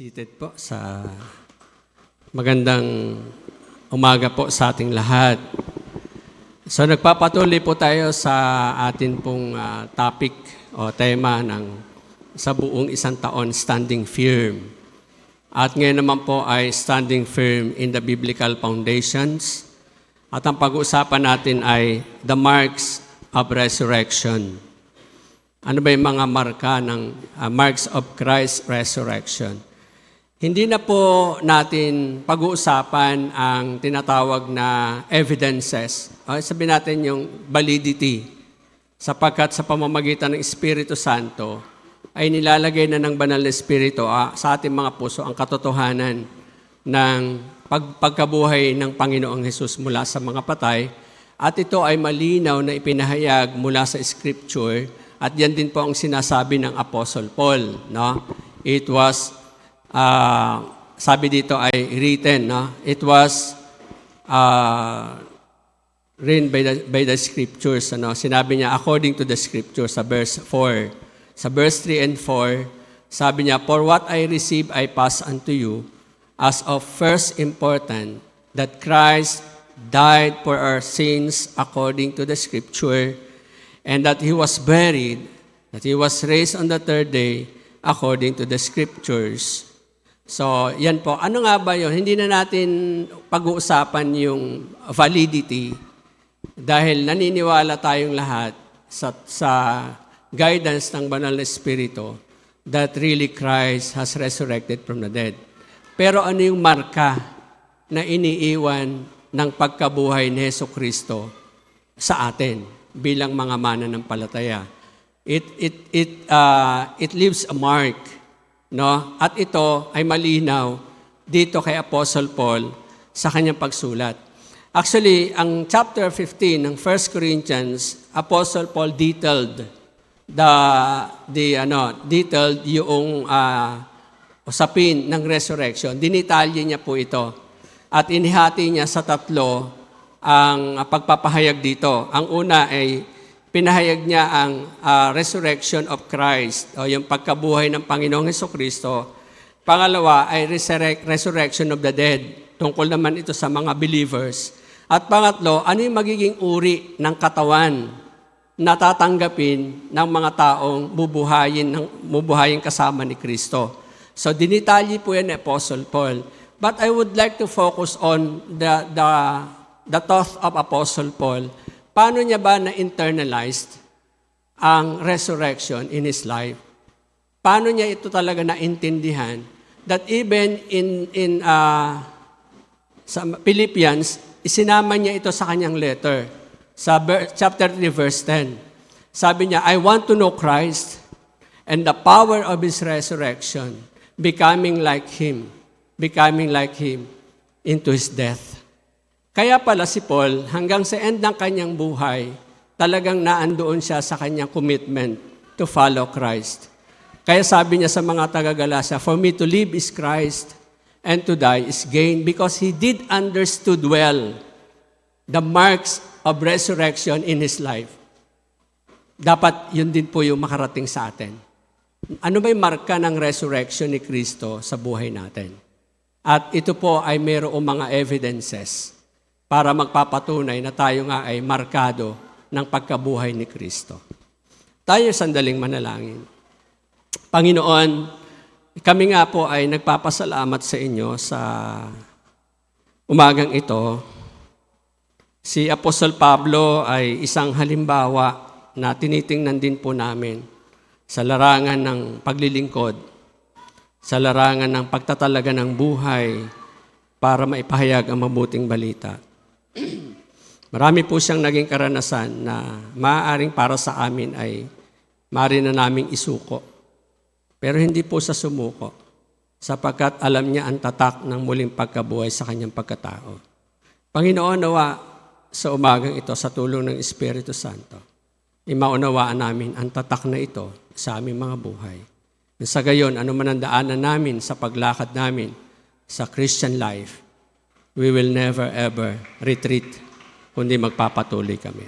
Seated po sa magandang umaga po sa ating lahat. So nagpapatuloy po tayo sa atin pong topic o tema sa buong isang taon, standing firm. At ngayon naman po ay standing firm in the biblical foundations. At ang pag-uusapan natin ay the marks of resurrection. Ano ba yung mga marka ng marks of Christ's resurrection? Hindi na po natin pag-uusapan ang tinatawag na evidences. Sabihin natin yung validity. Sapagkat sa pamamagitan ng Espiritu Santo ay nilalagay na ng Banal na Espiritu sa ating mga puso ang katotohanan ng pagkabuhay ng Panginoong Hesus mula sa mga patay. At ito ay malinaw na ipinahayag mula sa Scripture. At yan din po ang sinasabi ng Apostle Paul. No? It was sabi dito ay written, no? It was written by the Scriptures. Ano? Sinabi niya, according to the Scriptures, sa verse 4. Sa verse 3 and 4, sabi niya, for what I received, I pass unto you, as of first importance, that Christ died for our sins according to the Scripture, and that He was buried, that He was raised on the third day according to the Scriptures. So, yan po. Ano nga ba yun? Hindi na natin pag-uusapan yung validity dahil naniniwala tayong lahat sa guidance ng Banal na Espiritu that really Christ has resurrected from the dead. Pero ano yung marka na iniiwan ng pagkabuhay ni Jesucristo sa atin bilang mga mananampalataya? It leaves a mark. No? At ito ay malinaw dito kay Apostle Paul sa kanyang pagsulat. Actually, ang chapter 15 ng 1 Corinthians, Apostle Paul detailed yung usapin ng resurrection. Dinitalye niya po ito. At inihati niya sa tatlo ang pagpapahayag dito. Ang una ay pinahayag niya ang resurrection of Christ o yung pagkabuhay ng Panginoong Hesukristo. Pangalawa ay resurrection of the dead. Tungkol naman ito sa mga believers. At pangatlo, ano yung magiging uri ng katawan na tatanggapin ng mga taong bubuhayin kasama ni Kristo. So dinitalye po yan ni Apostle Paul. But I would like to focus on the thought of Apostle Paul. Paano niya ba na-internalized ang resurrection in his life? Paano niya ito talaga naintindihan that even sa Philippians, isinama niya ito sa kanyang letter. Sa chapter 3, verse 10. Sabi niya, I want to know Christ and the power of His resurrection, becoming like Him into His death. Kaya pala si Paul, hanggang sa end ng kanyang buhay, talagang naandoon siya sa kanyang commitment to follow Christ. Kaya sabi niya sa mga taga-Galacia, for me to live is Christ and to die is gain, because he did understood well the marks of resurrection in his life. Dapat yun din po yung makarating sa atin. Ano ba yung marka ng resurrection ni Kristo sa buhay natin? At ito po ay mayroong mga evidences para magpapatunay na tayo nga ay markado ng pagkabuhay ni Kristo. Tayo sandaling manalangin. Panginoon, kami nga po ay nagpapasalamat sa inyo sa umagang ito. Si Apostol Pablo ay isang halimbawa na tinitingnan din po namin sa larangan ng paglilingkod, sa larangan ng pagtatalaga ng buhay para maipahayag ang mabuting balita. Marami po siyang naging karanasan na maaaring para sa amin ay maaari na naming isuko. Pero hindi po sa sumuko, sapagkat alam niya ang tatak ng muling pagkabuhay sa kanyang pagkatao. Panginoon, nawa sa umagang ito sa tulong ng Espiritu Santo, imaunawaan namin ang tatak na ito sa aming mga buhay. Sa gayon, ano man ang daanan namin sa paglakad namin sa Christian life, we will never ever retreat, kundi magpapatuloy kami.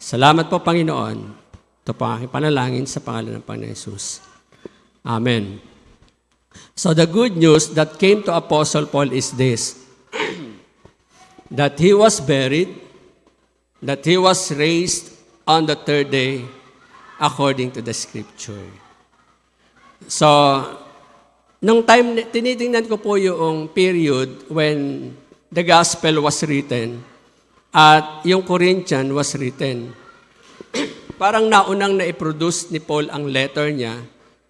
Salamat po, Panginoon. Ito po ang aking panalangin sa pangalan ng Panginoon Hesus. Amen. So the good news that came to Apostle Paul is this, that he was buried, that he was raised on the third day according to the Scripture. So, nung time, tinitingnan ko po yung period when the Gospel was written at yung Corinthian was written. Parang naunang na-produce ni Paul ang letter niya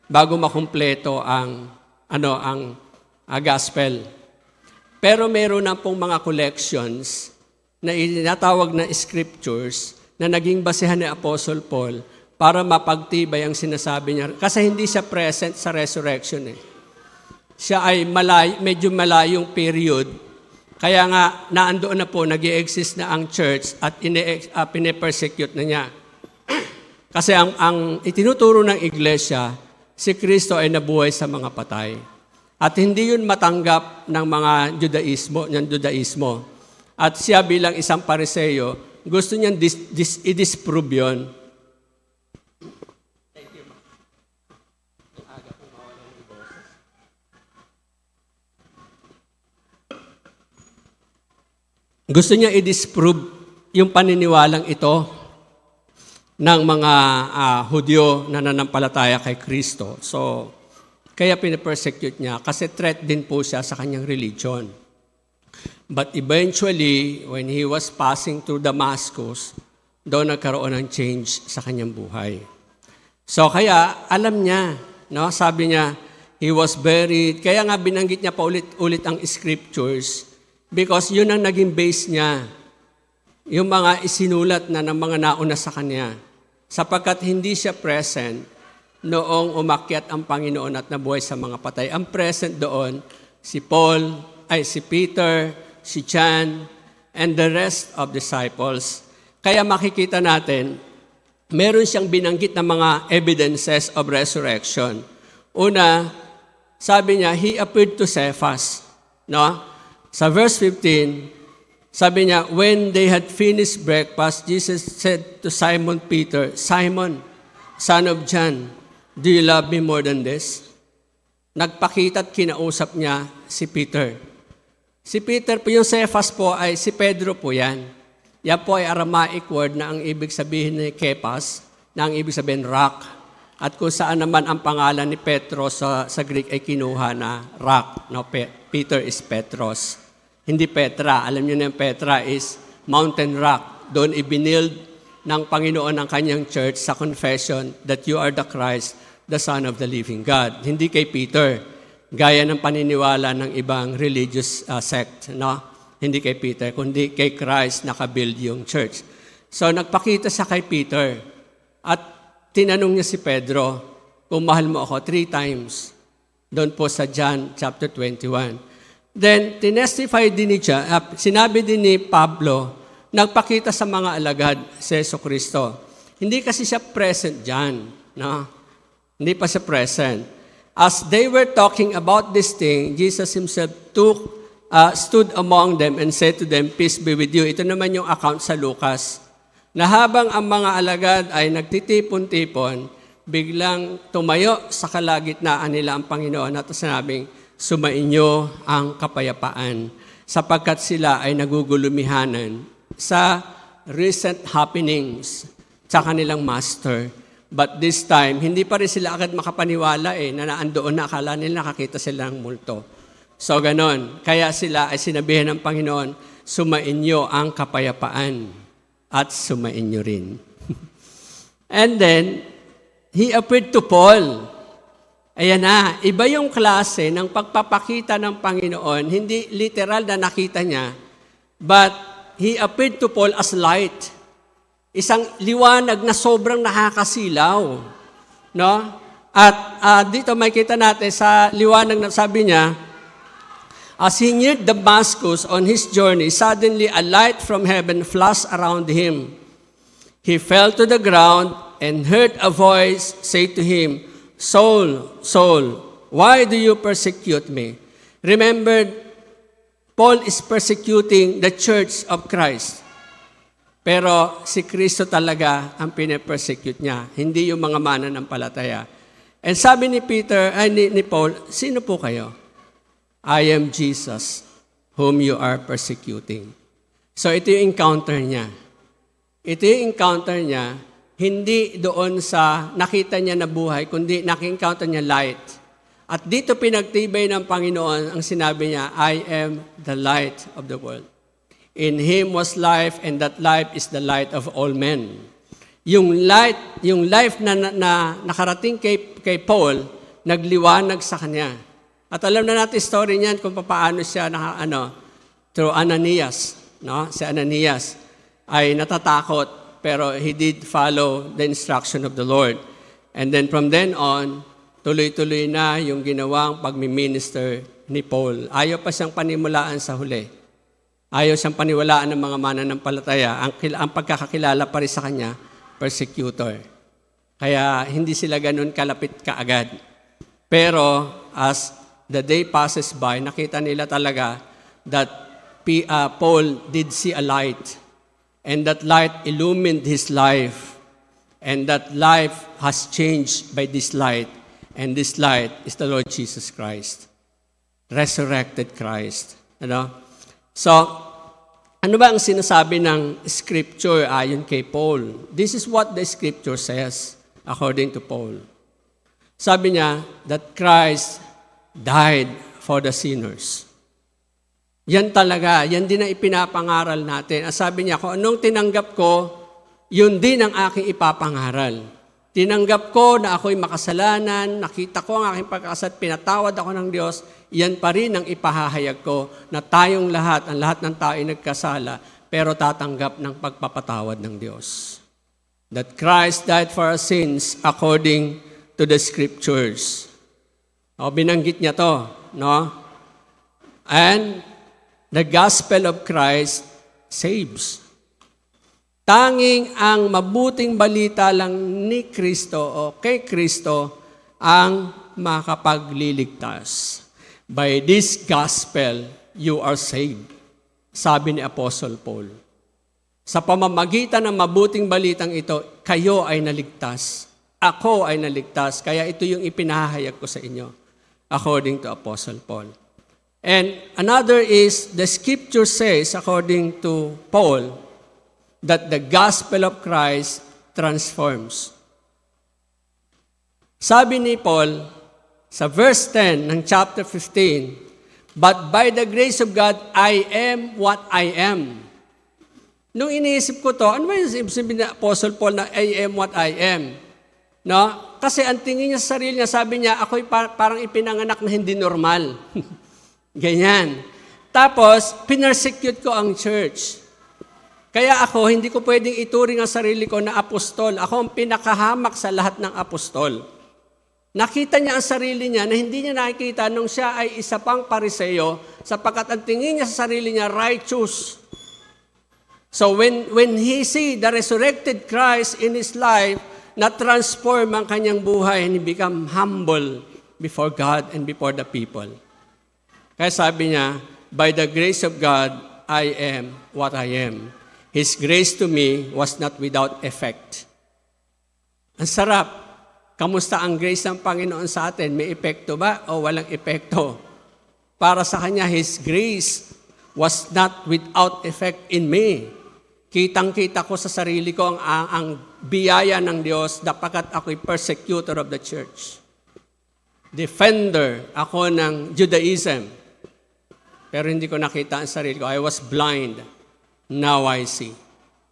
bago makumpleto ang Gospel. Pero meron na pong mga collections na inatawag na scriptures na naging basehan ni Apostle Paul para mapagtibay ang sinasabi niya. Kasi hindi siya present sa resurrection eh. Siya ay medyo malayong period. Kaya nga, naandoon na po, nag-i-exist na ang church at pine-persecute na niya. Kasi ang itinuturo ng iglesia, si Kristo ay nabuhay sa mga patay. At hindi yun matanggap ng mga Judaismo. At siya bilang isang Pariseo, gusto niyang i-disprove yun. Gusto niya i-disprove yung paniniwalang ito ng mga Hudyo na nanampalataya kay Kristo. So, kaya pinapersecute niya kasi threat din po siya sa kanyang religion. But eventually, when he was passing through Damascus, doon nagkaroon ng change sa kanyang buhay. So kaya alam niya, no? Sabi niya, he was buried. Kaya nga binanggit niya pa ulit ang scriptures because yun ang naging base niya. Yung mga isinulat na ng mga nauna sa kanya. Sapagkat hindi siya present noong umakyat ang Panginoon at nabuhay sa mga patay. Ang present doon, si Peter, si John, and the rest of disciples. Kaya makikita natin, meron siyang binanggit na mga evidences of resurrection. Una, sabi niya, he appeared to Cephas. No? Sa verse 15, sabi niya, when they had finished breakfast, Jesus said to Simon Peter, Simon, son of John, do you love me more than this? Nagpakita at kinausap niya si Peter. Si Peter po, yung Cephas po ay si Pedro po yan. Yan po ay Aramaic word na ang ibig sabihin ni Kephas, na ang ibig sabihin rock. At kung saan naman ang pangalan ni Petro sa Greek ay kinuha na rock. No, Peter is Petros. Hindi Petra. Alam niyo na yung Petra is mountain rock. Doon ibinild ng Panginoon ang kanyang church sa confession that you are the Christ, the Son of the living God. Hindi kay Peter. Gaya ng paniniwala ng ibang religious sect, no? Hindi kay Peter, kundi kay Christ nakabuild yung church. So nagpakita siya kay Peter at tinanong niya si Pedro, kung mahal mo ako 3 times. Doon po sa John chapter 21. Then tinestify din niya, sinabi din ni Pablo, nagpakita sa mga alagad si Jesucristo. Hindi kasi siya present dyan, no? Hindi pa siya present. As they were talking about this thing, Jesus himself stood among them and said to them, peace be with you. Ito naman yung account sa Lucas. Na habang ang mga alagad ay nagtitipon-tipon, biglang tumayo sa kalagitnaan nila ang Panginoon at sinabing, sumainyo ang kapayapaan, sapagkat sila ay nagugulumihanan sa recent happenings sa kanilang master. But this time, hindi pa rin sila agad makapaniwala na naandoon na, akala nila nakakita sila ng multo. So ganon, kaya sila ay sinabihan ng Panginoon, sumainyo ang kapayapaan at sumainyo rin. And then, he appeared to Paul. Ayan na, iba yung klase ng pagpapakita ng Panginoon, hindi literal na nakita niya, but he appeared to Paul as light. Isang liwanag na sobrang nakakasilaw. No? At dito makita natin sa liwanag na sabi niya, as he neared Damascus on his journey, suddenly a light from heaven flashed around him. He fell to the ground and heard a voice say to him, Saul, Saul, why do you persecute me? Remember, Paul is persecuting the church of Christ. Pero si Kristo talaga ang pinapersecute niya, hindi yung mga mananampalataya. And sabi ni Peter, ni Paul, sino po kayo? I am Jesus, whom you are persecuting. So ito yung encounter niya. Ito yung encounter niya, hindi doon sa nakita niya na buhay, kundi naki-encounter niya light. At dito pinagtibay ng Panginoon ang sinabi niya, I am the light of the world. In Him was life, and that life is the light of all men. Yung life na nakarating kay Paul, nagliwanag sa kanya. At alam na natin story niyan kung paano siya through Ananias, no? Si Ananias ay natatakot, pero he did follow the instruction of the Lord. And then from then on, tuloy-tuloy na yung ginawang pagmi-minister ni Paul. Ayaw pa siyang panimulaan sa huli. Ayaw siyang paniwalaan ng mga mananampalataya. Ang pagkakakilala pa rin sa kanya, persecutor. Kaya hindi sila ganun kalapit kaagad. Pero as the day passes by, nakita nila talaga that Paul did see a light. And that light illumined his life. And that life has changed by this light. And this light is the Lord Jesus Christ. Resurrected Christ. So, ano ba ang sinasabi ng Scripture ayon kay Paul? This is what the Scripture says according to Paul. Sabi niya that Christ died for the sinners. Yan talaga, yan din ang ipinapangaral natin. Sabi niya, kung anong tinanggap ko, yun din ang aking ipapangaral. Tinanggap ko na ako'y makasalanan, nakita ko ang aking pagkakasalanan, pinatawad ako ng Diyos, yan pa rin ang ipahahayag ko na tayong lahat, ang lahat ng tao ay nagkasala, pero tatanggap ng pagpapatawad ng Diyos. That Christ died for our sins according to the Scriptures. Binanggit niya to, no? And the gospel of Christ saves. Tanging ang mabuting balita lang ni Kristo o kay Kristo ang makapagliligtas. By this gospel, you are saved. Sabi ni Apostle Paul. Sa pamamagitan ng mabuting balitang ito, kayo ay naligtas. Ako ay naligtas. Kaya ito yung ipinahayag ko sa inyo. According to Apostle Paul. And another is, the Scripture says, according to Paul, that the gospel of Christ transforms. Sabi ni Paul, sa verse 10 ng chapter 15, but by the grace of God, I am what I am. Nung iniisip ko to, ano ba yung sabihin ni Apostle Paul na I am what I am? No? Kasi ang tingin niya sa sarili niya, sabi niya, ako'y parang ipinanganak na hindi normal. Ganyan. Tapos, pinersecute ko ang church. Kaya ako, hindi ko pwedeng ituring ang sarili ko na apostol. Ako ang pinakahamak sa lahat ng apostol. Nakita niya ang sarili niya na hindi niya nakikita nung siya ay isa pang Pariseo sapagkat ang tingin niya sa sarili niya, righteous. So when he see the resurrected Christ in his life, na-transform ang kanyang buhay and he become humble before God and before the people. Kaya sabi niya, by the grace of God, I am what I am. His grace to me was not without effect. Ang sarap. Kamusta ang grace ng Panginoon sa atin? May epekto ba o walang epekto? Para sa Kanya, His grace was not without effect in me. Kitang-kita ko sa sarili ko ang biyaya ng Diyos dapagat ako'y persecutor of the church. Defender ako ng Judaism. Pero hindi ko nakita ang sarili ko. I was blind. Now I see.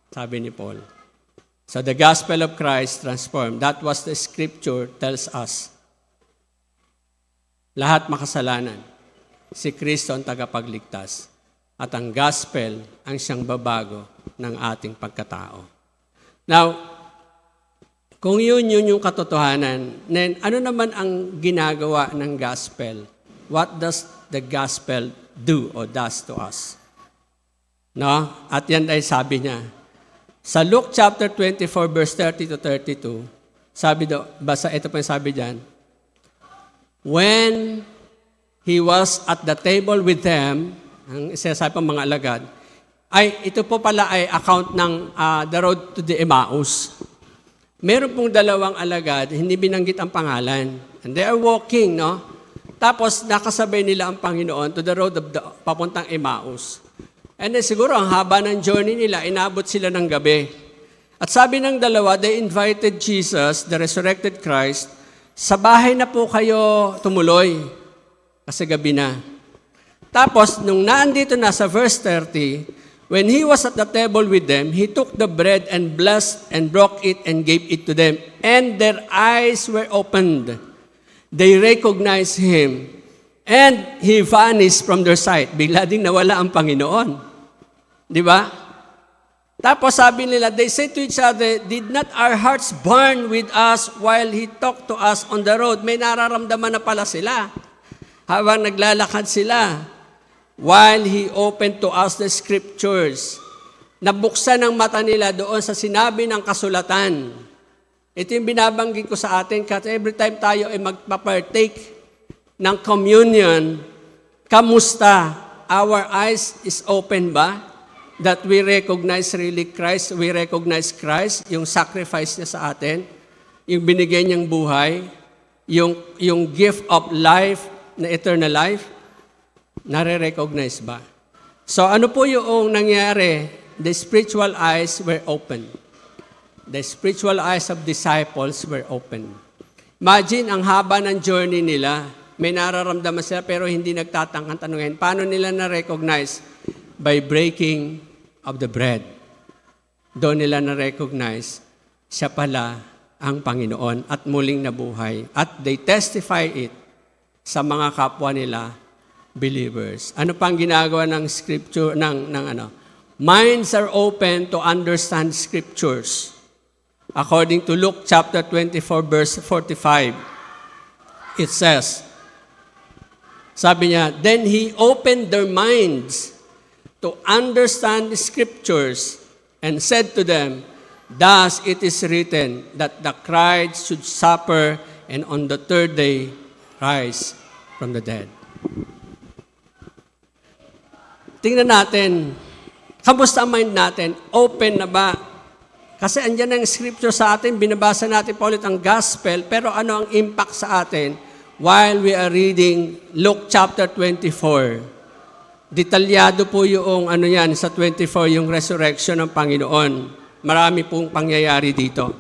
Sabi ni Paul. So the gospel of Christ transformed. That was the Scripture tells us. Lahat makasalanan. Si Kristo ang tagapagligtas. At ang gospel ang siyang babago ng ating pagkatao. Now, kung yun yung katotohanan, then ano naman ang ginagawa ng gospel? What does the gospel do or does to us? No? At yan ay sabi niya. Sa Luke chapter 24 verse 30 to 32, sabi ito po yung sabi diyan. When he was at the table with them, ang sinasabi pang mga alagad, ito po pala ay account ng the road to the Emmaus. meron pong dalawang alagad, hindi binanggit ang pangalan. And they are walking, no? Tapos nakasabay nila ang Panginoon to the road of papuntang Emmaus. And then siguro ang haba ng journey nila, inabot sila ng gabi. At sabi ng dalawa, they invited Jesus, the resurrected Christ, sa bahay na po kayo tumuloy. Kasi gabi na. Tapos, nung naandito na sa verse 30, when he was at the table with them, he took the bread and blessed and broke it and gave it to them. And their eyes were opened. They recognized him. And he vanished from their sight. Bigla ding nawala ang Panginoon. Di ba? Tapos sabi nila, they said to each other, did not our hearts burn with us while he talked to us on the road? May nararamdaman na pala sila. Habang naglalakad sila. While he opened to us the scriptures. Nabuksan ang mata nila doon sa sinabi ng kasulatan. Ito yung binabanggit ko sa atin kasi every time tayo ay magpa-partake ng communion, kamusta? Our eyes is open ba? That we recognize really Christ, we recognize Christ, yung sacrifice niya sa atin, yung binigay niyang buhay, yung gift of life, na eternal life, nare-recognize ba? So ano po yung nangyari? The spiritual eyes were open. The spiritual eyes of disciples were open. Imagine, ang haba ng journey nila. May nararamdaman sila pero hindi nagtatangkang tanungin. Paano nila na-recognize? By breaking of the bread. Doon nila na-recognize, siya pala ang Panginoon at muling nabuhay. At they testify it sa mga kapwa nila, believers. Ano pang ginagawa ng scripture, Minds are open to understand scriptures. According to Luke chapter 24, verse 45, it says, sabi niya, then he opened their minds to understand the scriptures and said to them, thus it is written that the Christ should suffer and on the third day rise from the dead. Tingnan natin, kamusta ang mind natin? Open na ba? Kasi andyan ang scripture sa atin, binabasa natin pa ulit ang gospel, pero ano ang impact sa atin while we are reading Luke chapter 24? Detalyado po yung sa 24, yung resurrection ng Panginoon. Marami pong pangyayari dito.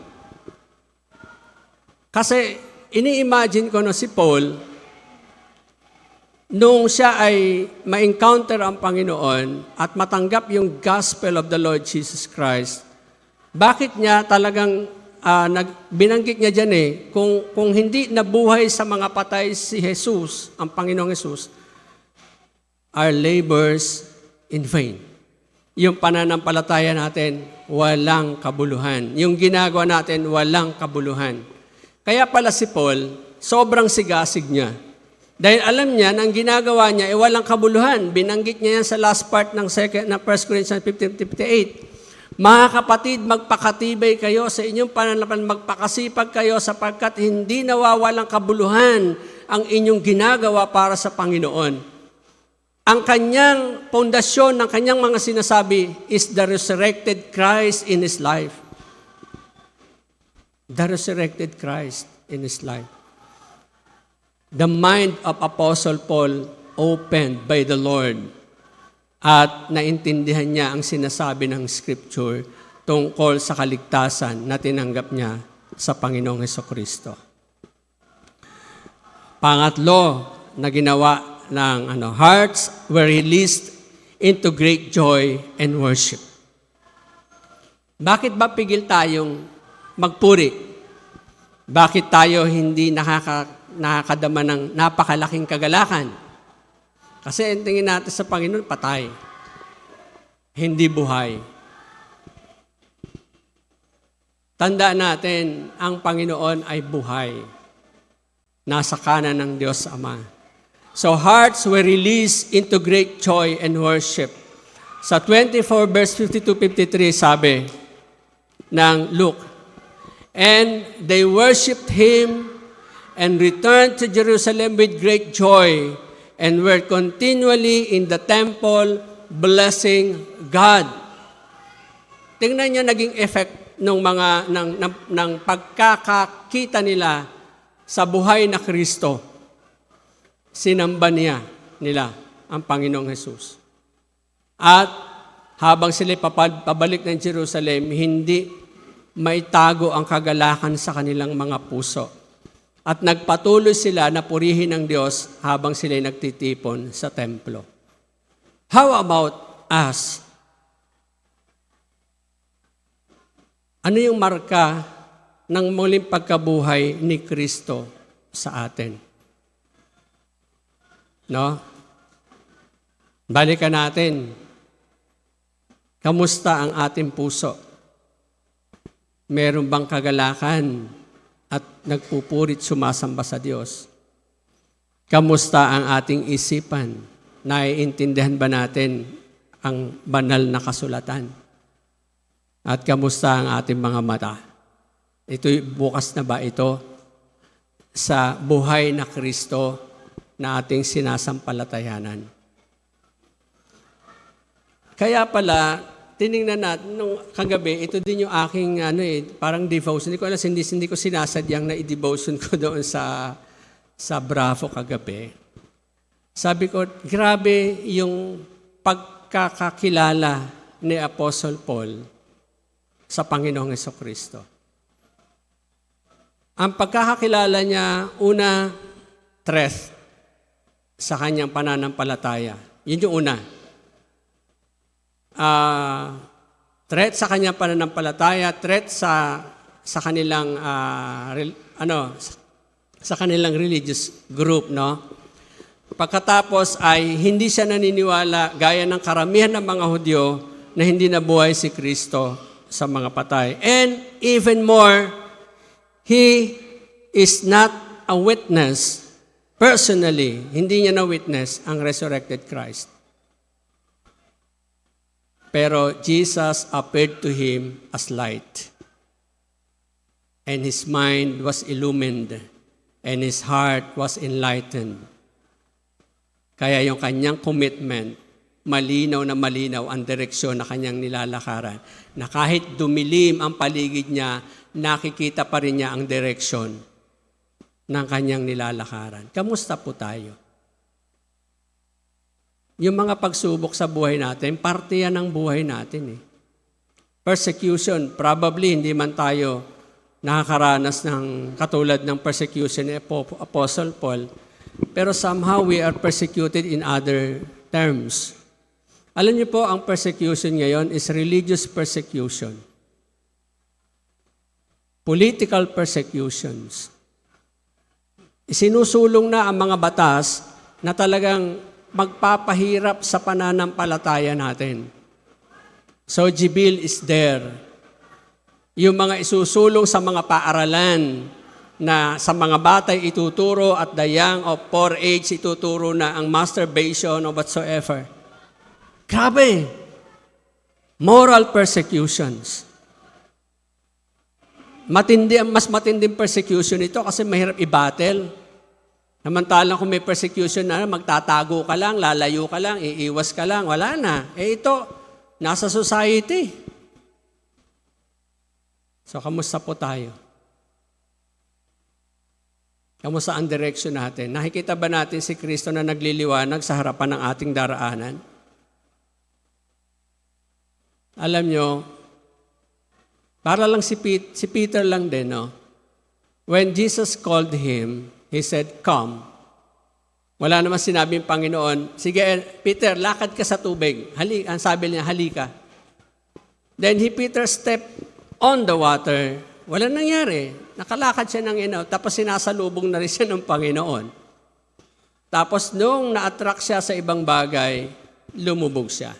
Kasi ini-imagine ko si Paul, nung siya ay ma-encounter ang Panginoon at matanggap yung gospel of the Lord Jesus Christ, bakit niya talagang binanggit niya dyan kung hindi nabuhay sa mga patay si Jesus, ang Panginoong Jesus, our labors in vain. Yung pananampalataya natin, walang kabuluhan. Yung ginagawa natin, walang kabuluhan. Kaya pala si Paul, sobrang sigasig niya. Dahil alam niya na ang ginagawa niya ay walang kabuluhan. Binanggit niya yan sa last part ng 1 Corinthians 15:58. Mga kapatid, magpakatibay kayo sa inyong pananampalataya, magpakasipag kayo sapagkat hindi nawawalang kabuluhan ang inyong ginagawa para sa Panginoon. Ang kanyang pundasyon ng kanyang mga sinasabi is the resurrected Christ in his life. The resurrected Christ in his life. The mind of Apostle Paul opened by the Lord at naintindihan niya ang sinasabi ng Scripture tungkol sa kaligtasan na tinanggap niya sa Panginoong Hesukristo. Pangatlo na ginawa ng hearts were released into great joy and worship. Bakit ba pigil tayong magpuri? Bakit tayo hindi nakakadama ng napakalaking kagalakan? Kasi ang tingin natin sa Panginoon, patay. Hindi buhay. Tandaan natin, ang Panginoon ay buhay. Nasa kanan ng Diyos Ama. So hearts were released into great joy and worship. Sa 24 verse 52-53 sabi ng Luke, and they worshipped Him and returned to Jerusalem with great joy and were continually in the temple blessing God. Tingnan niyo naging effect ng pagkakakita nila sa buhay na Kristo, sinamba nila ang Panginoong Hesus. At habang sila pabalik ng Jerusalem, hindi maitago ang kagalakan sa kanilang mga puso. At nagpatuloy sila na purihin ang Diyos habang sila nagtitipon sa templo. How about us? Ano yung marka ng muling pagkabuhay ni Kristo sa atin? No? Balikan natin. Kamusta ang ating puso? Meron bang kagalakan at nagpupurit sumasamba sa Diyos? Kamusta ang ating isipan? Naiintindihan ba natin ang banal na kasulatan? At kamusta ang ating mga mata? Ito'y bukas na ba ito sa buhay na Kristo na ating sinasampalatayanan? Kaya pala, tiningnan natin, nung kagabi, ito din yung aking parang devotion. Hindi ko alam, hindi ko sinasadyang na i-devotion ko doon sa Bravo kagabi. Sabi ko, grabe yung pagkakakilala ni Apostle Paul sa Panginoong Jesucristo. Ang pagkakakilala niya, una, threat sa kanyang pananampalataya. Yun yung una. Threat sa kanyang pananampalataya, threat sa kanilang sa kanilang religious group, no? Pagkatapos ay hindi siya naniniwala gaya ng karamihan ng mga Hudyo na hindi nabuhay si Kristo sa mga patay. And even more, he is not a witness personally. Hindi niya na-witness ang resurrected Christ. Pero Jesus appeared to him as light. And his mind was illumined. And his heart was enlightened. Kaya yung kanyang commitment, malinaw na malinaw ang direksyon na kanyang nilalakaran. Na kahit dumilim ang paligid niya, nakikita pa rin niya ang direksyon ng kanyang nilalakaran. Kamusta po tayo? Yung mga pagsubok sa buhay natin, parte yan ng buhay natin. Persecution, probably hindi man tayo nakakaranas ng katulad ng persecution ni Apostle Paul, pero somehow we are persecuted in other terms. Alam niyo po, ang persecution ngayon is religious persecution. Political persecutions. Isinusulong na ang mga batas na talagang magpapahirap sa pananampalataya natin. So, Jibil is there. Yung mga isusulong sa mga paaralan na sa mga batay ituturo at the young of 4 age ituturo na ang masturbation or whatsoever. Grabe! Moral persecutions. Mas matinding persecution ito kasi mahirap i-battle. Samantalang kung may persecution na, magtatago ka lang, lalayo ka lang, iiwas ka lang, wala na. Ito, nasa society. So, kamusta po tayo? Kamusta ang direction natin? Nakikita ba natin si Kristo na nagliliwanag sa harapan ng ating daraanan? Alam nyo, para lang si Peter lang din, no? When Jesus called him, He said, come. Wala naman sinabing Panginoon, sige, Peter, lakad ka sa tubig. Ang sabi niya, halika. Then Peter stepped on the water. Wala nangyari. Nakalakad siya ng inaw, tapos sinasalubong na rin siya ng Panginoon. Tapos nung na-attract siya sa ibang bagay, lumubog siya.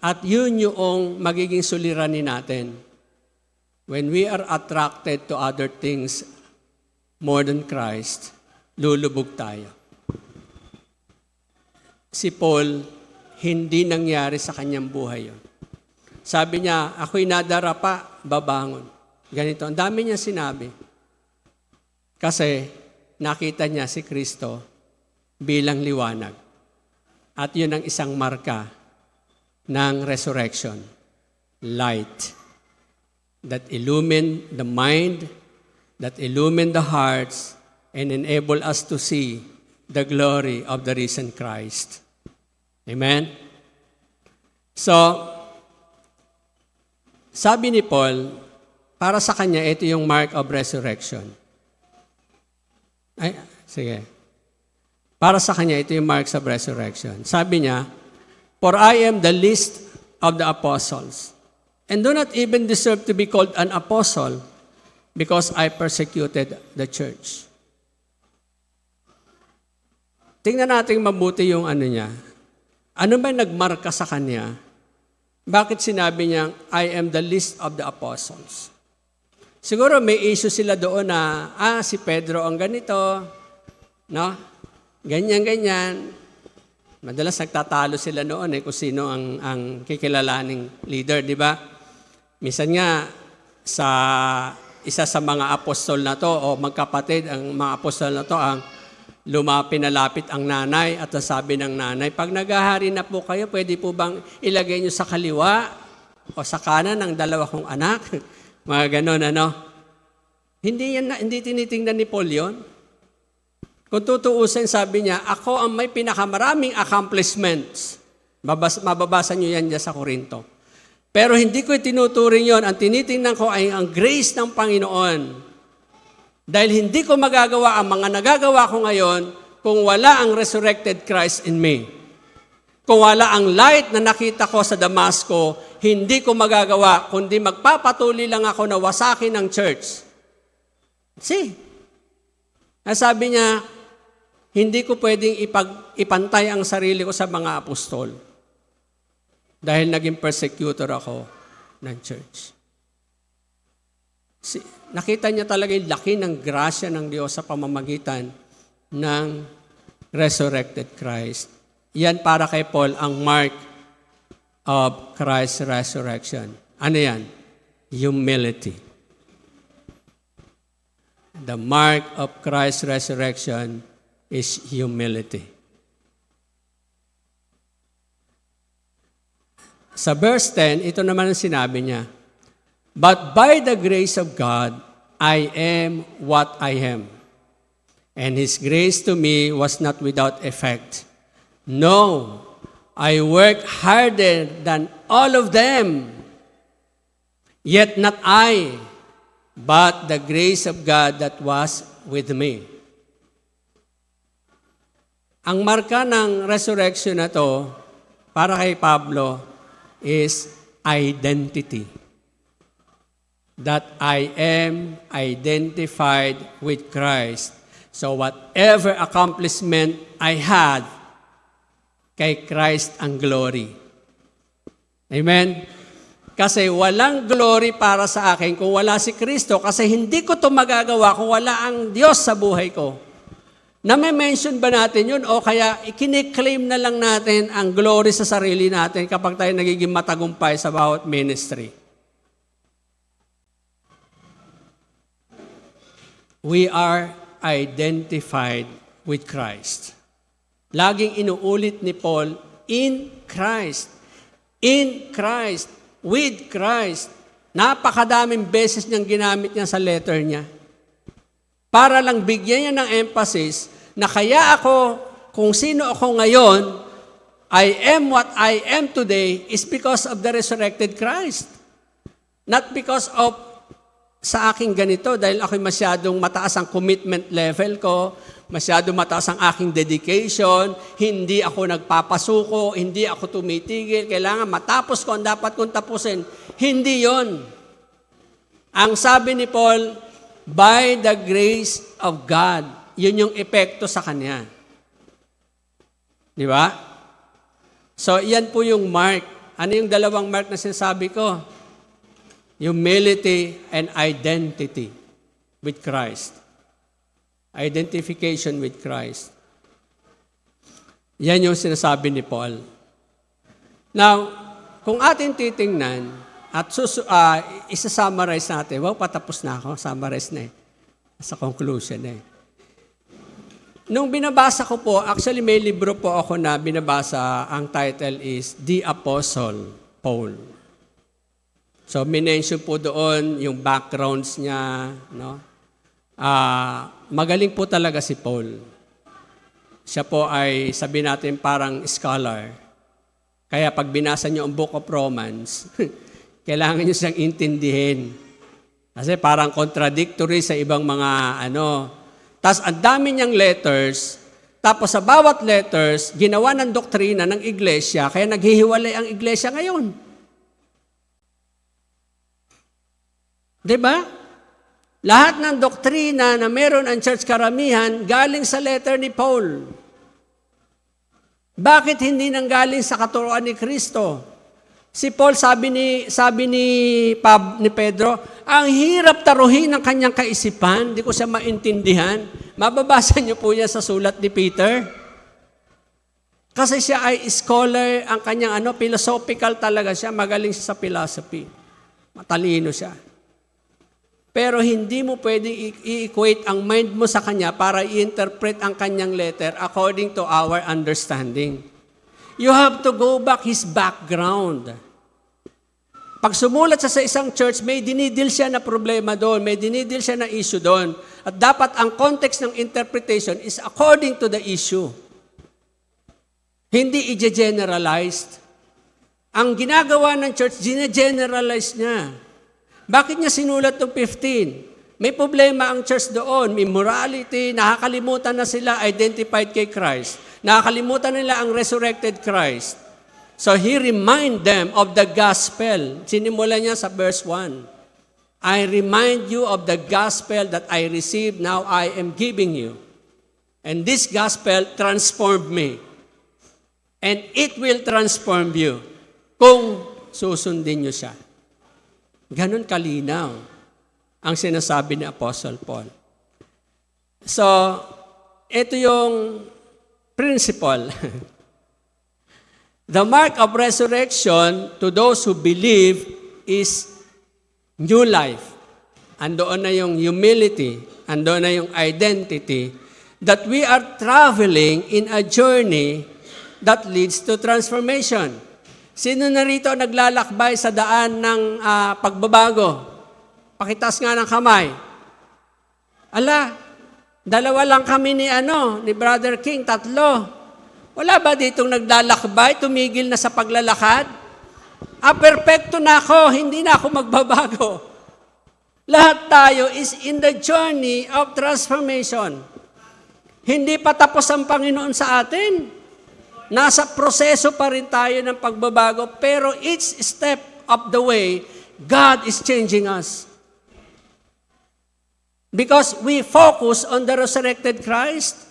At yun yung magiging suliranin natin. When we are attracted to other things more than Christ, lulubog tayo. Si Paul, hindi nangyari sa kanyang buhay yun. Sabi niya, ako'y nadarapa, babangon. Ganito, ang dami niya sinabi. Kasi nakita niya si Kristo bilang liwanag. At yun ang isang marka ng resurrection. Light. that illumine the mind, that illumine the hearts, and enable us to see the glory of the risen Christ. Amen? So, sabi ni Paul, para sa kanya, ito yung mark of resurrection. Ay, sige. Para sa kanya, ito yung marks of resurrection. Sabi niya, "For I am the least of the apostles, and do not even deserve to be called an apostle, because I persecuted the church." Tingnan natin mabuti yung ano niya. Ano ba nagmarka sa kanya? Bakit sinabi niya, "I am the least of the apostles"? Siguro may issue sila doon na, si Pedro ang ganito, no? Ganyan. Madalas nagtatalo sila noon kung sino ang kikilalaning leader, di ba? Minsan nga, sa isa sa mga apostol na to, o magkapatid, ang mga apostol na to, ang pinalapit ang nanay at sabi ng nanay, "Pag naghahari na po kayo, pwede po bang ilagay nyo sa kaliwa o sa kanan ng dalawa kong anak?" Mga ganon, ano? Hindi tinitingnan ni Paul yun. Kung tutuusin, sabi niya, ako ang may pinakamaraming accomplishments. Mababasa niyo yan dyan sa Korinto. Pero hindi ko tinuturing yon. Ang tinitingnan ko ay ang grace ng Panginoon. Dahil hindi ko magagawa ang mga nagagawa ko ngayon kung wala ang resurrected Christ in me. Kung wala ang light na nakita ko sa Damasco, hindi ko magagawa, kundi magpapatuloy lang ako na wasakin ng church. See? Sabi niya, hindi ko pwedeng ipantay ang sarili ko sa mga apostol dahil naging persecutor ako ng church. Nakita niya talaga yung laki ng grasya ng Diyos sa pamamagitan ng resurrected Christ. Yan para kay Paul ang mark of Christ's resurrection. Ano yan? Humility. The mark of Christ's resurrection is humility. Sa verse 10, ito naman ang sinabi niya, "But by the grace of God, I am what I am. And His grace to me was not without effect. No, I work harder than all of them. Yet not I, but the grace of God that was with me." Ang marka ng resurrection na to, para kay Pablo, is identity. That I am identified with Christ. So whatever accomplishment I had, kay Christ ang glory. Amen? Kasi walang glory para sa akin kung wala si Kristo, kasi hindi ko to magagawa kung wala ang Diyos sa buhay ko. Na-mention ba natin yun o kaya ikiniklaim na lang natin ang glory sa sarili natin kapag tayo nagiging matagumpay sa bawat ministry? We are identified with Christ. Laging inuulit ni Paul, in Christ, with Christ. Napakadaming beses niyang ginamit niya sa letter niya. Para lang bigyan niya ng emphasis na kaya ako, kung sino ako ngayon, I am what I am today is because of the resurrected Christ. Not because of sa aking ganito, dahil ako'y masyadong mataas ang commitment level ko, masyadong mataas ang aking dedication, hindi ako nagpapasuko, hindi ako tumitigil, kailangan matapos ko ang dapat kong tapusin. Hindi yon. Ang sabi ni Paul, by the grace of God, yun yung epekto sa kanya. Di ba? So, yan po yung mark. Ano yung dalawang mark na sinasabi ko? Humility and identity with Christ. Identification with Christ. Yan yung sinasabi ni Paul. Now, kung atin titingnan, at isa-summarize natin, patapos na ako, summarize na sa conclusion Nung binabasa ko po, actually may libro po ako na binabasa, ang title is The Apostle Paul. So, minention po doon yung backgrounds niya. No? Magaling po talaga si Paul. Siya po ay, sabi natin, parang scholar. Kaya pag binasa niyo ang Book of Romans, kailangan niyo siyang intindihin. Kasi parang contradictory sa ibang mga Tapos ang dami niyang letters, tapos sa bawat letters, ginawa ng doktrina ng iglesia, kaya naghihiwalay ang iglesia ngayon. Diba? Lahat ng doktrina na meron ang church karamihan, galing sa letter ni Paul. Bakit hindi nanggaling sa katuruan ni Kristo? Si Paul, sabi ni Pedro, ang hirap taruhin ng kanyang kaisipan, di ko siya maintindihan. Mababasa niyo po yan sa sulat ni Peter. Kasi siya ay scholar, ang kanyang philosophical talaga siya, magaling siya sa philosophy. Matalino siya. Pero hindi mo pwede i-equate ang mind mo sa kanya para i-interpret ang kanyang letter according to our understanding. You have to go back his background. Pag sumulat siya sa isang church, may dinidil siya na problema doon, may dinidil siya na issue doon. At dapat ang context ng interpretation is according to the issue. Hindi i-generalized. Ang ginagawa ng church, gine-generalize niya. Bakit niya sinulat ng 15? May problema ang church doon, may morality, nakakalimutan na sila identified kay Christ. Nakakalimutan nila ang resurrected Christ. So he remind them of the gospel. Sinimula niya sa verse 1. I remind you of the gospel that I received, now I am giving you. And this gospel transformed me. And it will transform you kung susundin niyo siya. Ganon kalinaw ang sinasabi ni Apostle Paul. So, ito yung principle. The mark of resurrection to those who believe is new life. Andoon na yung humility, andoon na yung identity, that we are traveling in a journey that leads to transformation. Sino na rito naglalakbay sa daan ng pagbabago? Pakitas nga ng kamay. Ala, dalawa lang kami ni Brother King, 3. Wala ba ditong naglalakbay, tumigil na sa paglalakad? Perpekto na ako, hindi na ako magbabago. Lahat tayo is in the journey of transformation. Hindi pa tapos ang Panginoon sa atin. Nasa proseso pa rin tayo ng pagbabago, pero each step of the way, God is changing us. Because we focus on the resurrected Christ.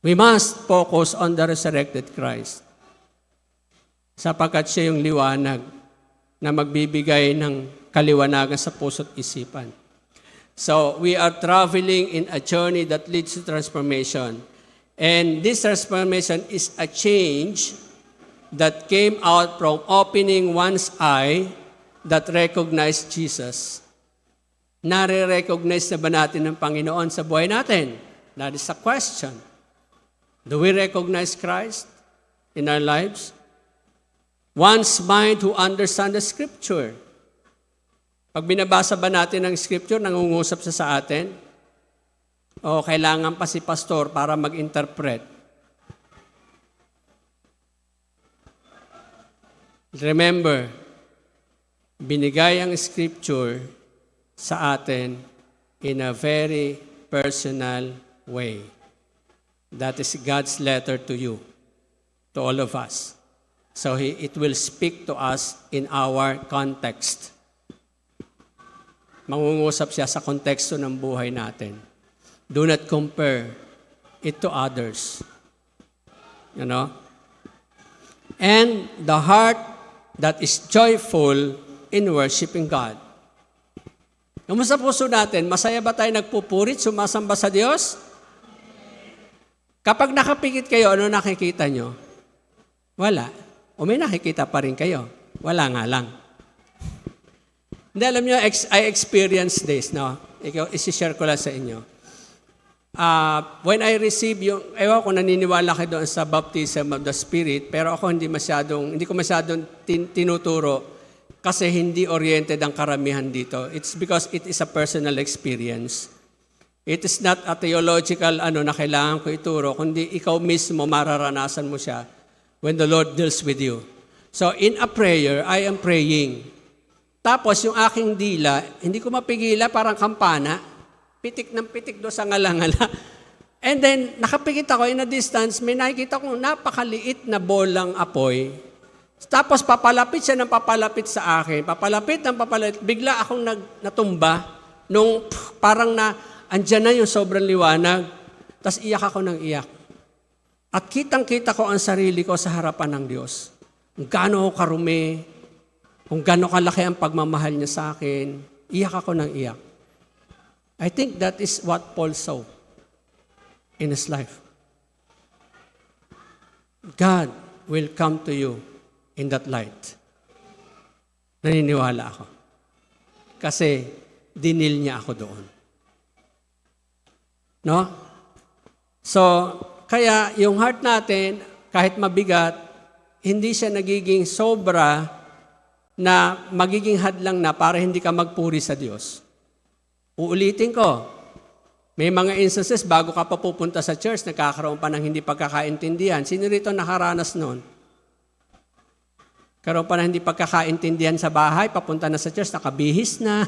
We must focus on the resurrected Christ. Sapagkat siya yung liwanag na magbibigay ng kaliwanagan sa puso't isipan. So, we are traveling in a journey that leads to transformation. And this transformation is a change that came out from opening one's eye that recognized Jesus. Nare-recognize na ba natin ng Panginoon sa buhay natin? That is a question. Do we recognize Christ in our lives? One's mind who understands the Scripture. Pag binabasa ba natin ang Scripture, nangungusap siya sa atin? O kailangan pa si pastor para mag-interpret? Remember, binigay ang Scripture sa atin in a very personal way. That is God's letter to you, to all of us. So it will speak to us in our context. Mangungusap siya sa konteksto ng buhay natin. Do not compare it to others. You know? And the heart that is joyful in worshiping God. Kamusta puso natin? Masaya ba tayo nagpupurit, sumasamba sa Diyos? Kapag nakapikit kayo, ano nakikita nyo? Wala. O may nakikita pa rin kayo. Wala nga lang. Hindi, alam nyo, I experienced this. No? Isi-share ko lang sa inyo. When I receive yung, ewan ko naniniwala kayo doon sa baptism of the Spirit, pero ako hindi ko masyadong tinuturo. kasi hindi oriented ang karamihan dito. It's because it is a personal experience. It is not a theological na kailangan ko ituro, kundi ikaw mismo mararanasan mo siya when the Lord deals with you. So in a prayer, I am praying. Tapos yung aking dila, hindi ko mapigila, parang kampana, pitik ng pitik do sa ngala-ngala. And then, nakapikit ako in a distance, may nakikita kong napakaliit na bolang apoy. Tapos papalapit siya ng papalapit sa akin. Papalapit ng papalapit. Bigla akong natumba nung parang andyan na yung sobrang liwanag. Tapos iyak ako ng iyak. At kitang-kita ko ang sarili ko sa harapan ng Diyos. Kung gaano ako karumi, kung gaano kalaki ang pagmamahal niya sa akin, iyak ako ng iyak. I think that is what Paul saw in his life. God will come to you in that light. Naniniwala ako. Kasi dinil niya ako doon. No? So, kaya yung heart natin, kahit mabigat, hindi siya nagiging sobra na magiging hadlang na para hindi ka magpuri sa Diyos. Uulitin ko, may mga instances bago ka pa pupunta sa church, nagkakaroon pa ng hindi pagkakaintindihan. Sino rito nakaranas noon? Karoon pa ng hindi pagkakaintindihan sa bahay, papunta na sa church, nakabihis na.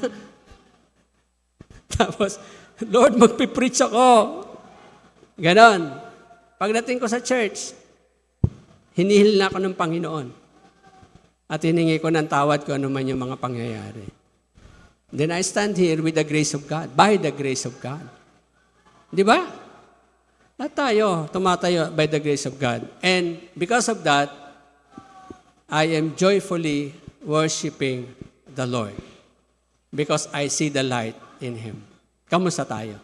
Tapos, Lord, magpipreach ako. Ganon. Pagdating ko sa church, hinihil na ako ng Panginoon. At hiningi ko ng tawad ko ano man yung mga pangyayari. Then I stand here with the grace of God, by the grace of God. Di ba? At tayo, tumatayo by the grace of God. And because of that, I am joyfully worshiping the Lord. Because I see the light in Him. Kamusta tayo?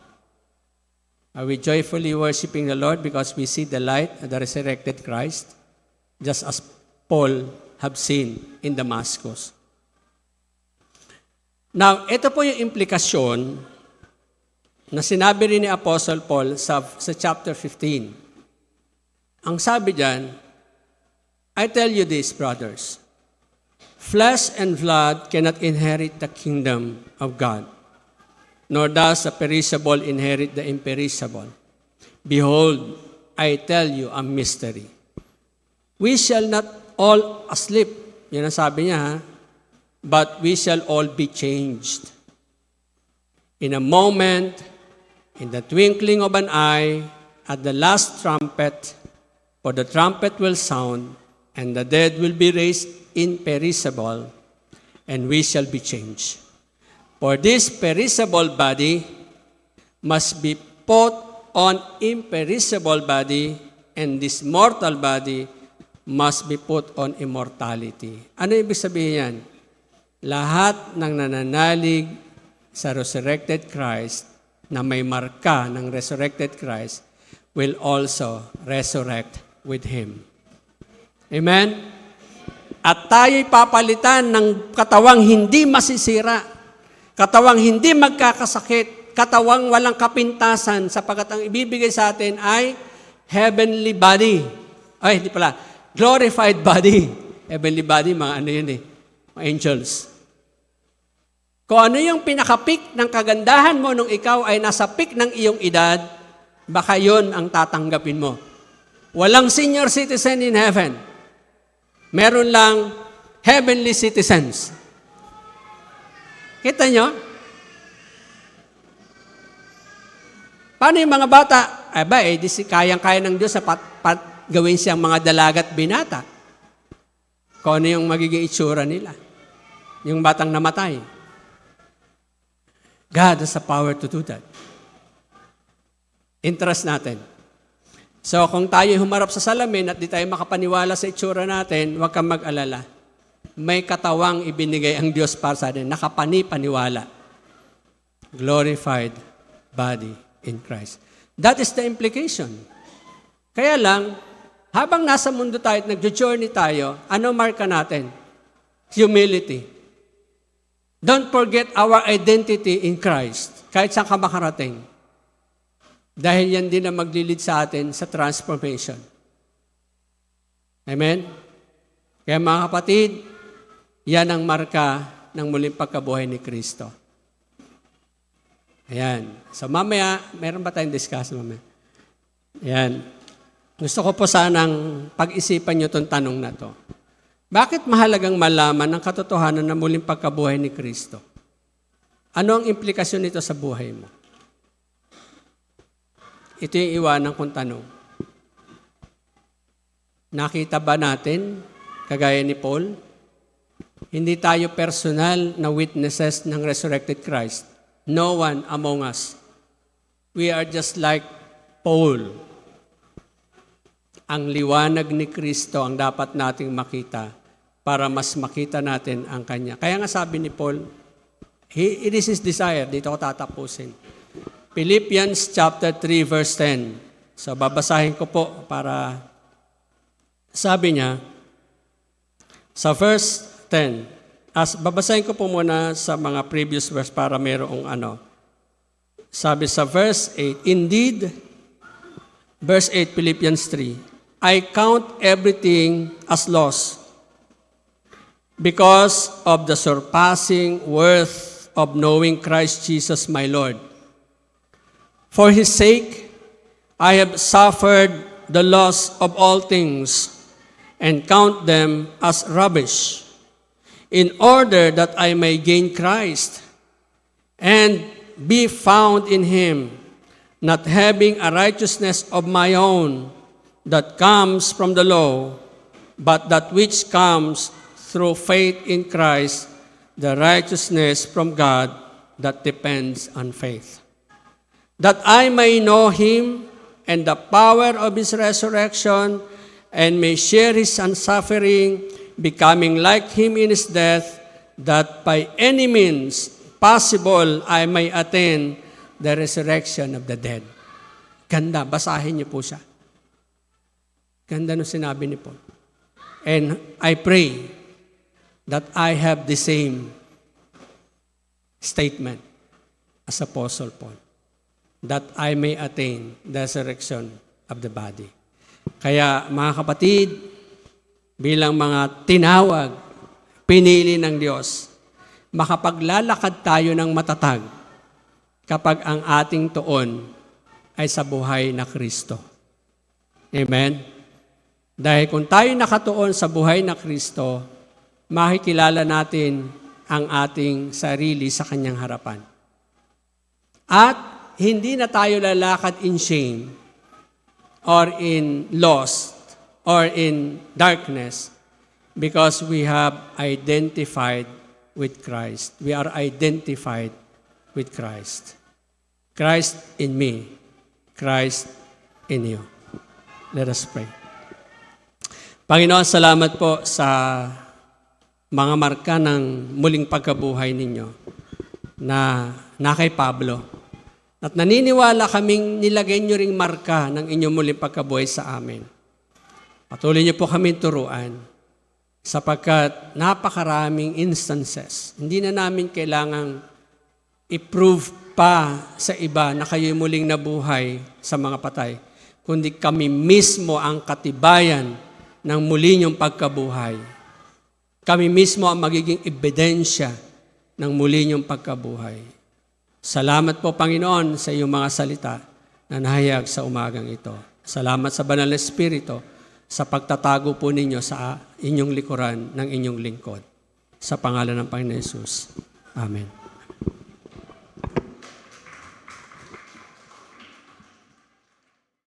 Are we joyfully worshiping the Lord because we see the light of the resurrected Christ? Just as Paul have seen in Damascus. Now, ito po yung implikasyon na sinabi rin ni Apostle Paul sa chapter 15. Ang sabi diyan, I tell you this, brothers, flesh and blood cannot inherit the kingdom of God, nor does the perishable inherit the imperishable. Behold, I tell you a mystery. We shall not all asleep, yun ang sabi niya, ha? But we shall all be changed. In a moment, in the twinkling of an eye, at the last trumpet, for the trumpet will sound, and the dead will be raised imperishable, and we shall be changed. For this perishable body must be put on imperishable body, and this mortal body must be put on immortality. Ano ibig sabihin yan? Lahat ng nananalig sa resurrected Christ na may marka ng resurrected Christ will also resurrect with Him. Amen? At tayo'y papalitan ng katawang hindi masisira, katawang hindi magkakasakit, katawang walang kapintasan sapagkat ang ibibigay sa atin ay heavenly body. Ay, hindi pala. Glorified body. Heavenly body, mga ano yun mga angels. Kung ano yung pinaka-peak ng kagandahan mo nung ikaw ay nasa peak ng iyong edad, baka yun ang tatanggapin mo. Walang senior citizen in heaven. Meron lang heavenly citizens. Kita nyo? Paano yung mga bata? Kayang-kaya ng Diyos sa gawin siyang mga dalagat binata. Kung ano yung magiging itsura nila. Yung batang namatay. God has the power to do that. Interest natin. So kung tayo humarap sa salamin at di tayo makapaniwala sa itsura natin, huwag kang mag-alala. May katawang ibinigay ang Diyos para sa atin. Nakapani-paniwala. Glorified body in Christ. That is the implication. Kaya lang, habang nasa mundo tayo at nag-journey tayo, ano marka natin? Humility. Don't forget our identity in Christ, kahit saan ka makarating. Dahil yan din ang maglilid sa atin sa transformation. Amen? Kaya mga kapatid, Yan ang marka ng muling pagkabuhay ni Kristo. Ayan. So mamaya, meron ba tayong discuss mamaya? Ayan. Gusto ko po sanang pag-isipan nyo itong tanong na to. Bakit mahalagang malaman ang katotohanan ng muling pagkabuhay ni Kristo? Ano ang implikasyon nito sa buhay mo? Ito yung iwanan kong tanong. Nakita ba natin, kagaya ni Paul, hindi tayo personal na witnesses ng resurrected Christ. No one among us. We are just like Paul. Ang liwanag ni Kristo ang dapat nating makita para mas makita natin ang Kanya. Kaya nga sabi ni Paul, it is his desire. Dito ko tatapusin. Philippians chapter 3 verse 10. So babasahin ko po para sabi niya sa verse 10. Babasahin ko po muna sa mga previous verse para merong ano. Sabi sa verse 8, indeed, verse 8, Philippians 3, I count everything as loss because of the surpassing worth of knowing Christ Jesus my Lord. For His sake, I have suffered the loss of all things and count them as rubbish, in order that I may gain Christ and be found in Him, not having a righteousness of my own that comes from the law, but that which comes through faith in Christ, the righteousness from God that depends on faith. That I may know Him and the power of His resurrection, and may share His suffering, becoming like Him in His death, that by any means possible I may attain the resurrection of the dead. Ganda, basahin niyo po siya. Ganda nung sinabi ni Paul. And I pray that I have the same statement as Apostle Paul, that I may attain the resurrection of the body. Kaya mga kapatid, bilang mga tinawag, pinili ng Diyos, makapaglalakad tayo ng matatag kapag ang ating tuon ay sa buhay na Kristo. Amen? Dahil kung tayo nakatuon sa buhay na Kristo, makikilala natin ang ating sarili sa Kanyang harapan. At hindi na tayo lalakad in shame, or in lost, or in darkness, because we have identified with Christ. We are identified with Christ. Christ in me, Christ in you. Let us pray. Panginoon, salamat po sa mga marka ng muling pagkabuhay ninyo na kay Pablo. At naniniwala kaming nilagay nyo ring marka ng inyong muling pagkabuhay sa amin. Patuloy nyo po kami turuan sapagkat napakaraming instances. Hindi na namin kailangang i-prove pa sa iba na kayo'y muling nabuhay sa mga patay, kundi kami mismo ang katibayan ng muli nyong pagkabuhay. Kami mismo ang magiging ebidensya ng muli nyong pagkabuhay. Salamat po, Panginoon, sa iyong mga salita na nahayag sa umagang ito. Salamat sa Banal na Espiritu sa pagtatago po ninyo sa inyong likuran ng inyong lingkod. Sa pangalan ng Panginoon Hesus. Amen.